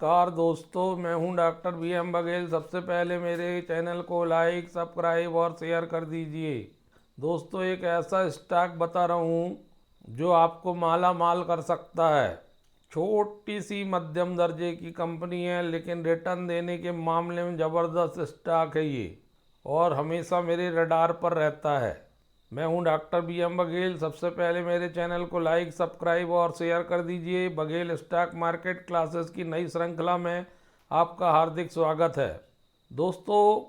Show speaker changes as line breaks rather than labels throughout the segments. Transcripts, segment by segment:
नमस्कार दोस्तों, मैं हूं डॉक्टर BM बघेल। सबसे पहले मेरे चैनल को लाइक, सब्सक्राइब और शेयर कर दीजिए। दोस्तों, एक ऐसा स्टॉक बता रहा हूं जो आपको माला माल कर सकता है। छोटी सी मध्यम दर्जे की कंपनी है, लेकिन रिटर्न देने के मामले में ज़बरदस्त स्टॉक है ये, और हमेशा मेरे रडार पर रहता है। मैं हूं डॉक्टर BM बघेल। सबसे पहले मेरे चैनल को लाइक, सब्सक्राइब और शेयर कर दीजिए। बघेल स्टॉक मार्केट क्लासेस की नई श्रृंखला में आपका हार्दिक स्वागत है। दोस्तों,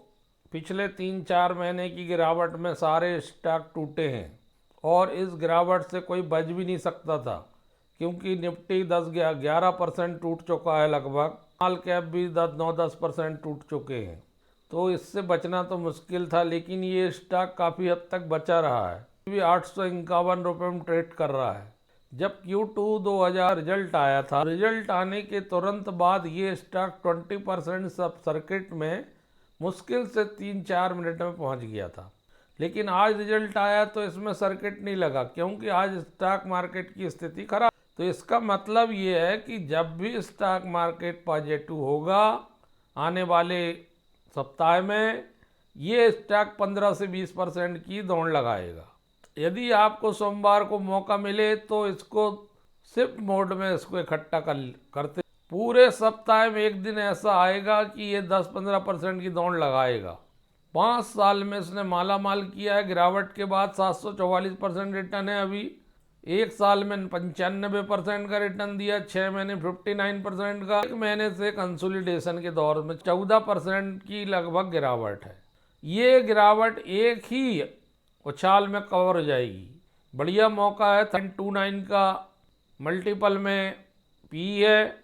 पिछले 3-4 महीने की गिरावट में सारे स्टॉक टूटे हैं, और इस गिरावट से कोई बच भी नहीं सकता था, क्योंकि निफ्टी 10-11% टूट चुका है लगभग। स्मॉल कैप भी 9-10% टूट चुके हैं, तो इससे बचना तो मुश्किल था, लेकिन ये स्टॉक काफ़ी हद तक बचा रहा है। भी 851 रुपये में ट्रेड कर रहा है। जब Q2 2000 रिजल्ट आया था, रिजल्ट आने के तुरंत बाद ये स्टॉक 20% सब सर्किट में मुश्किल से 3-4 मिनट में पहुंच गया था। लेकिन आज रिजल्ट आया तो इसमें सर्किट नहीं लगा, क्योंकि आज स्टॉक मार्केट की स्थिति खराब। तो इसका मतलब ये है कि जब भी स्टॉक मार्केट पॉजिटिव होगा आने वाले सप्ताह में, ये स्टॉक 15 से 20% की दौड़ लगाएगा। यदि आपको सोमवार को मौका मिले तो इसको शिफ्ट मोड में इसको इकट्ठा करते पूरे सप्ताह में एक दिन ऐसा आएगा कि ये 10-15% की दौड़ लगाएगा। 5 साल में इसने माला माल किया है। गिरावट के बाद 744% रिटर्न है। अभी एक साल में 95% का रिटर्न दिया, 6 महीने 59% का, 1 महीने से कंसोलिडेशन के दौर में 14% की लगभग गिरावट है। ये गिरावट एक ही उछाल में कवर हो जाएगी। बढ़िया मौका है। 29 का मल्टीपल में पी है,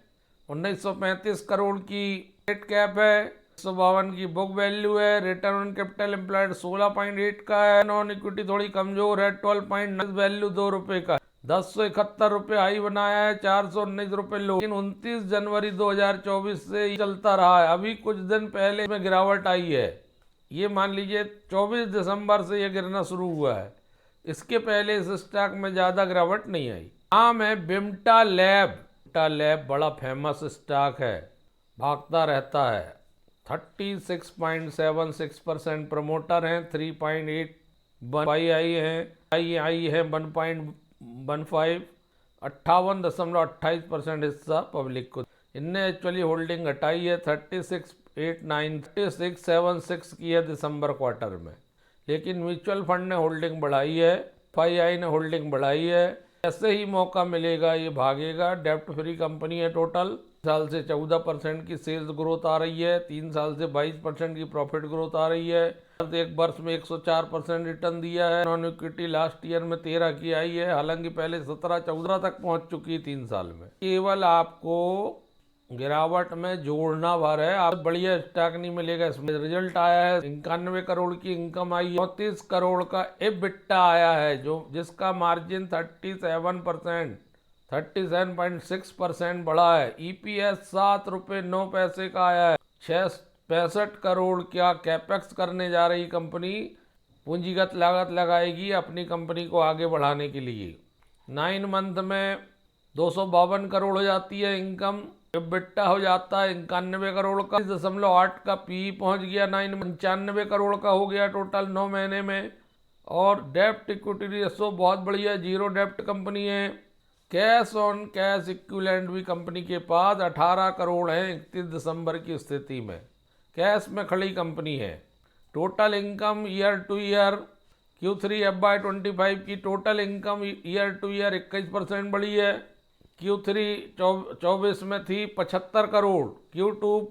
1935 करोड़ की मार्केट कैप है, 152 की बुक वैल्यू है, रिटर्न ऑन कैपिटल एम्प्लॉयड 16.8 का है, नॉन इक्विटी थोड़ी कमजोर है, 12.9 वैल्यू 2 रुपये का, 1071 रुपये हाई बनाया है, 419 रुपये लो। लेकिन 29 जनवरी 2024 से चलता रहा है। अभी कुछ दिन पहले में गिरावट आई है। ये मान लीजिए 24 दिसंबर से ये गिरना शुरू हुआ है। इसके पहले इस स्टॉक में ज़्यादा गिरावट नहीं आई। नाम है विम्टा लैब। विम्टा लैब बड़ा फेमस स्टॉक है, भागता रहता है। 36.76% प्रमोटर हैं, 3.8 बाई आई हैं, आई है 1.15, 58.28% हिस्सा पब्लिक को। इनने एक्चुअली होल्डिंग घटाई है, 36.76 की है दिसंबर क्वार्टर में, लेकिन म्यूचुअल फंड ने होल्डिंग बढ़ाई है, FII ने होल्डिंग बढ़ाई है। ऐसे ही मौका मिलेगा ये भागेगा। डेप्ट फ्री कंपनी है। टोटल साल से 14% की सेल्स ग्रोथ आ रही है, 3 साल से 22% की प्रॉफिट ग्रोथ आ रही है, एक वर्ष में 104% रिटर्न दिया है। नॉन इक्विटी लास्ट ईयर में 13 की आई है, हालांकि पहले 17-14 तक पहुंच चुकी 3 साल में। केवल आपको गिरावट में जोड़ना भर है, आप बढ़िया स्टॉक नहीं मिलेगा। इसमें रिजल्ट आया है, 91 करोड़ की इनकम आई है, 34 करोड़ का EBITDA आया है, जो जिसका मार्जिन 37.6% बढ़ा है। EPS 7 रुपये 9 पैसे का आया है। 65 करोड़ क्या कैपेक्स करने जा रही कंपनी, पूंजीगत लागत लगाएगी अपनी कंपनी को आगे बढ़ाने के लिए। 9 मंथ में 252 करोड़ हो जाती है इनकम। EBITDA हो जाता है 91 करोड़ का, 0.8 का PE पहुंच गया। 95 करोड़ का हो गया टोटल 9 महीने में। और डेप्ट इक्विटी रेशो बहुत बढ़िया, 0 डेप्ट कंपनी है। कैश ऑन कैश इक्विवेलेंट भी कंपनी के पास 18 करोड़ है 31 दिसंबर की स्थिति में। कैश में खड़ी कंपनी है। Total income year to year Q3 FY25 की total income year to year 21% बढ़ी है। Q3 24 में थी 75 करोड़, Q2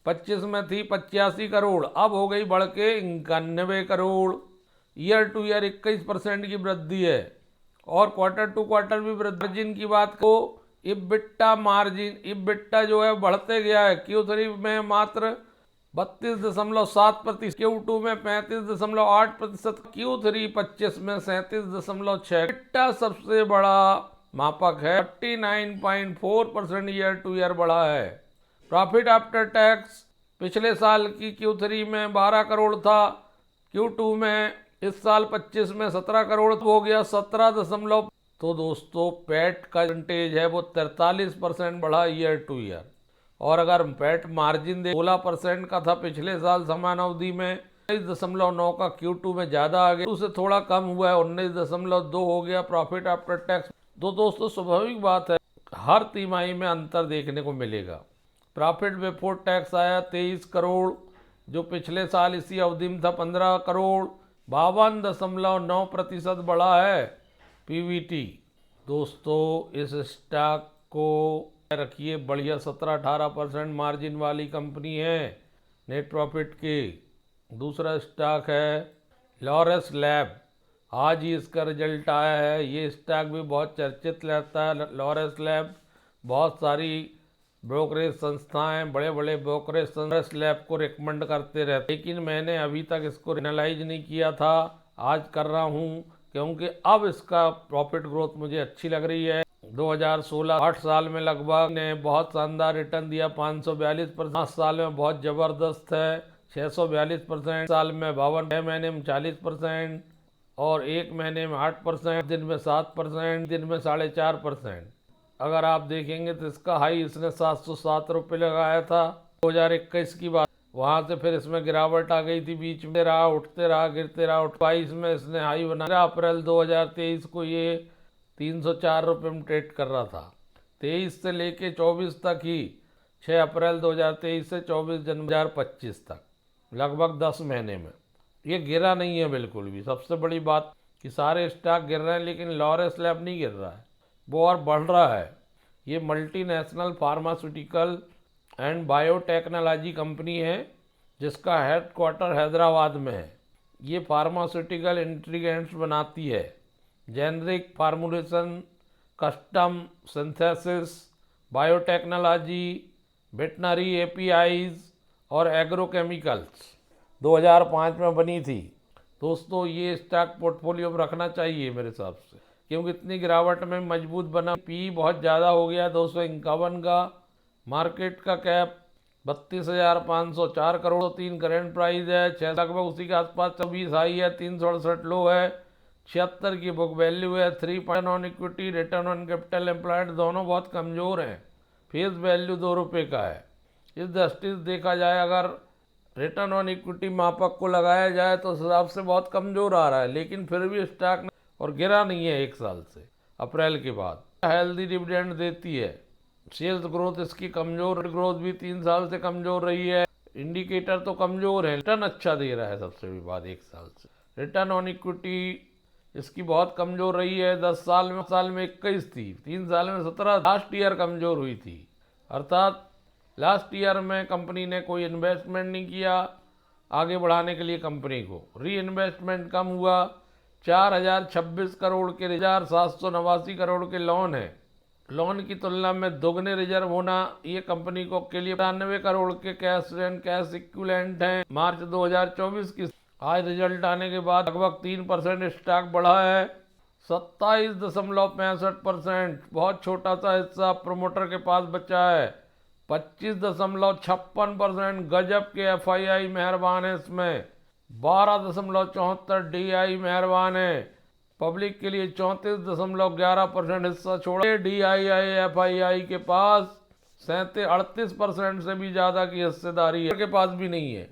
25 में थी 85 करोड़, अब हो गई बढ़ के 91 करोड़। ईयर टू ईयर 21% की वृद्धि है, और क्वार्टर टू क्वार्टर भी वृद्धि। मार्जिन की बात को, EBITDA जो है बढ़ते गया है। Q3 में मात्र 32.7%, Q2 में 35.8%, Q3 25 में 37.6%। EBITDA सबसे बड़ा मापक है, 39.4% ईयर टू ईयर बढ़ा है। प्रॉफिट आफ्टर टैक्स पिछले साल की Q3 में 12 करोड़ था, Q2 में इस साल 25 में 17 करोड़ हो गया 17 तो दोस्तों पैट का परसेंटेज है वो 43% बढ़ा ईयर टू ईयर। और अगर पैट मार्जिन दे 16% का था पिछले साल समान अवधि में, 19.9 का Q2 में ज़्यादा आ गया, उससे थोड़ा कम हुआ है, 19.2 हो गया प्रॉफिट आफ्टर टैक्स। तो दोस्तों स्वाभाविक बात है हर तिमाही में अंतर देखने को मिलेगा। प्रॉफिट बिफोर टैक्स आया 23 करोड़, जो पिछले साल इसी अवधि में था 15 करोड़, 52.9% बढ़ा है पीवीटी। दोस्तों इस स्टॉक को रखिए बढ़िया, 17-18% मार्जिन वाली कंपनी है नेट प्रॉफिट की। दूसरा स्टॉक है लॉरस लैब, आज ही इसका रिजल्ट आया है। ये स्टॉक भी बहुत चर्चित रहता है। लॉरस लैब बहुत सारी ब्रोकरेज संस्थाएं, बड़े बड़े ब्रोकरेज लॉरस लैब को रिकमेंड करते रहते, लेकिन मैंने अभी तक इसको एनालाइज नहीं किया था, आज कर रहा हूँ क्योंकि अब इसका प्रॉफिट ग्रोथ मुझे अच्छी लग रही है। 2016 8 साल में लगभग ने बहुत शानदार रिटर्न दिया, 542%, 5 साल में बहुत ज़बरदस्त है 642%, साल में 52, 6 महीने में 40% और 1 महीने में 8%, दिन में 7%, दिन में 4.5%। अगर आप देखेंगे तो इसका हाई इसने 707 रुपये लगाया था 2021 की बात, वहाँ से फिर इसमें गिरावट आ गई थी, बीच में रहा, उठते रहा, गिरते रहा, 22 में इसने हाई बनाया। अप्रैल 2023 को ये 304 रुपये में ट्रेड कर रहा था। 23 से लेके 24 तक ही, 6 अप्रैल 2023 से 24 जनवरी 2025 तक, लगभग 10 महीने में ये गिरा नहीं है बिल्कुल भी। सबसे बड़ी बात कि सारे स्टॉक गिर रहे हैं लेकिन लॉरस लैब नहीं गिर रहा है, वो और बढ़ रहा है। ये multinational pharmaceutical and biotechnology company है जिसका हेडक्वार्टर हैदराबाद में है। ये फार्मास्यूटिकल इंग्रेडिएंट्स बनाती है, generic formulation, custom synthesis, biotechnology, veterinary APIs और एग्रोकेमिकल्स। 2005 में बनी थी। दोस्तों ये स्टॉक पोर्टफोलियो में रखना चाहिए मेरे हिसाब से, क्योंकि इतनी गिरावट में मजबूत बना। पी बहुत ज़्यादा हो गया 251 का, मार्केट का कैप 32,504 करोड़, 3 करेंट प्राइस है, 6 लगभग उसी के आसपास, 24 हाई है, 368 लो है, 76 की बुक वैल्यू है, 3 on equity, return on capital employed दोनों बहुत कमज़ोर हैं, फेस वैल्यू 2 रुपये का है। इस दृष्टि से देखा जाए अगर रिटर्न ऑन इक्विटी मापक को लगाया जाए तो उस हिसाब से बहुत कमज़ोर आ रहा है, लेकिन फिर भी स्टॉक और गिरा नहीं है 1 साल से, अप्रैल के बाद। हेल्दी डिविडेंड देती है। सेल्स ग्रोथ इसकी कमज़ोर, ग्रोथ भी 3 साल से कमज़ोर रही है, इंडिकेटर तो कमज़ोर है, रिटर्न अच्छा दे रहा है सबसे भी बात 1 साल से। रिटर्न ऑन इक्विटी इसकी बहुत कमज़ोर रही है, 10 साल में 21 थी, 3 साल में 17, लास्ट ईयर कमज़ोर हुई थी। अर्थात लास्ट ईयर में कंपनी ने कोई इन्वेस्टमेंट नहीं किया आगे बढ़ाने के लिए, कंपनी को री इन्वेस्टमेंट कम हुआ। 4,026 करोड़ के 1,789 करोड़ के लोन है, लोन की तुलना में दोगुने रिजर्व होना ये कंपनी को के लिए 92 करोड़ के कैश एंड कैश इक्विवेलेंट हैं। मार्च 2024 की आज रिजल्ट आने के बाद लगभग 3% स्टॉक बढ़ा है, 27.65%, बहुत छोटा सा हिस्सा प्रमोटर के पास बचा है, 25.56%, गजब के एफआईआई मेहरबान है इसमें, 12.74 डीआई मेहरबान है, पब्लिक के लिए 34.11% हिस्सा छोड़ा। डीआईआई एफआईआई के पास 38% से भी ज़्यादा की हिस्सेदारी है, के पास भी नहीं है,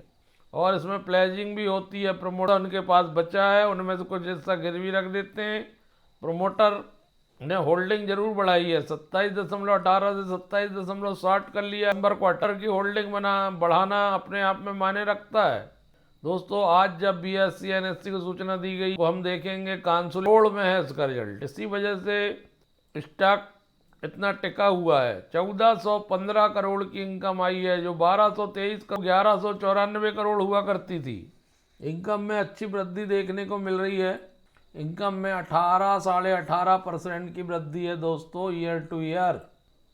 और इसमें प्लेजिंग भी होती है। प्रमोटर उनके पास बचा है, उनमें से कुछ हिस्सा गिरवी रख देते हैं। प्रमोटर ने होल्डिंग जरूर बढ़ाई है, 27.18 से 27.60 कर लिया। नंबर क्वार्टर की होल्डिंग बढ़ाना अपने आप में मायने रखता है। दोस्तों आज जब बीएसई एनएससी को सूचना दी गई तो हम देखेंगे कांसोलिडेट में है इसका रिजल्ट, इसी वजह से स्टॉक इतना टिका हुआ है। 1415 करोड़ की इनकम आई है, जो 1223 का 1194 करोड़ हुआ करती थी। इनकम में अच्छी वृद्धि देखने को मिल रही है, इनकम में 18-18.5% की वृद्धि है दोस्तों ईयर टू ईयर,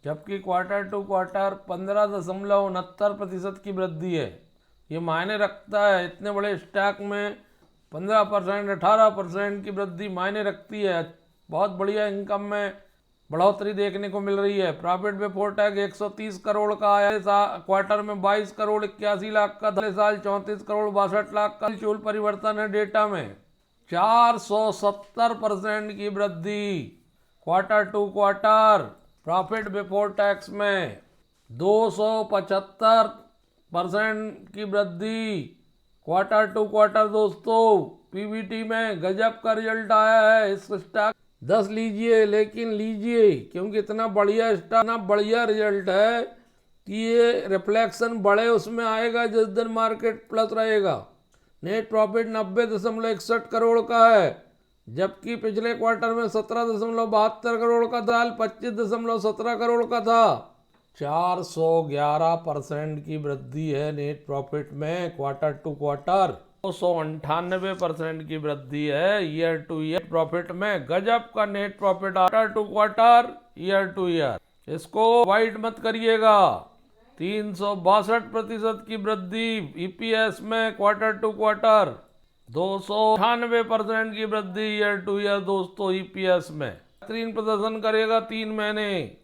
जबकि क्वार्टर टू क्वार्टर 15.69% की वृद्धि है। ये मायने रखता है, इतने बड़े स्टॉक में 15% 18% की वृद्धि मायने रखती है। बहुत बढ़िया इनकम में बढ़ोतरी देखने को मिल रही है। प्रॉफिट बिफोर टैक्स 130 करोड़ का आया, क्वार्टर में 22 करोड़ 81 लाख का, अगले साल 34 करोड़ 62 लाख का चूल परिवर्तन है डेटा में। 470% की वृद्धि quarter to quarter profit before tax में। 275% की वृद्धि क्वार्टर टू क्वार्टर। दोस्तों पीबीटी में गजब का रिजल्ट आया है। इस स्टॉक 10 लीजिए, लेकिन लीजिए क्योंकि इतना बढ़िया स्टॉक, इतना बढ़िया रिजल्ट है कि ये रिफ्लेक्शन बड़े उसमें आएगा जिस दिन मार्केट प्लस रहेगा। नेट प्रॉफिट 90.61 करोड़ का है, जबकि पिछले क्वार्टर में 17.72 करोड़ का था, 25.17 करोड़ का था। 411% की वृद्धि है नेट प्रॉफिट में क्वार्टर टू क्वार्टर। 298% की वृद्धि है ईयर टू ईयर प्रॉफिट में। गजब का net profit quarter to quarter, year to year. इसको वाइट मत करिएगा। 362% की वृद्धि ईपीएस में क्वार्टर टू क्वार्टर। 298% की वृद्धि ईयर टू ईयर दोस्तों ईपीएस में। बेहतरीन प्रदर्शन करेगा 3 महीने।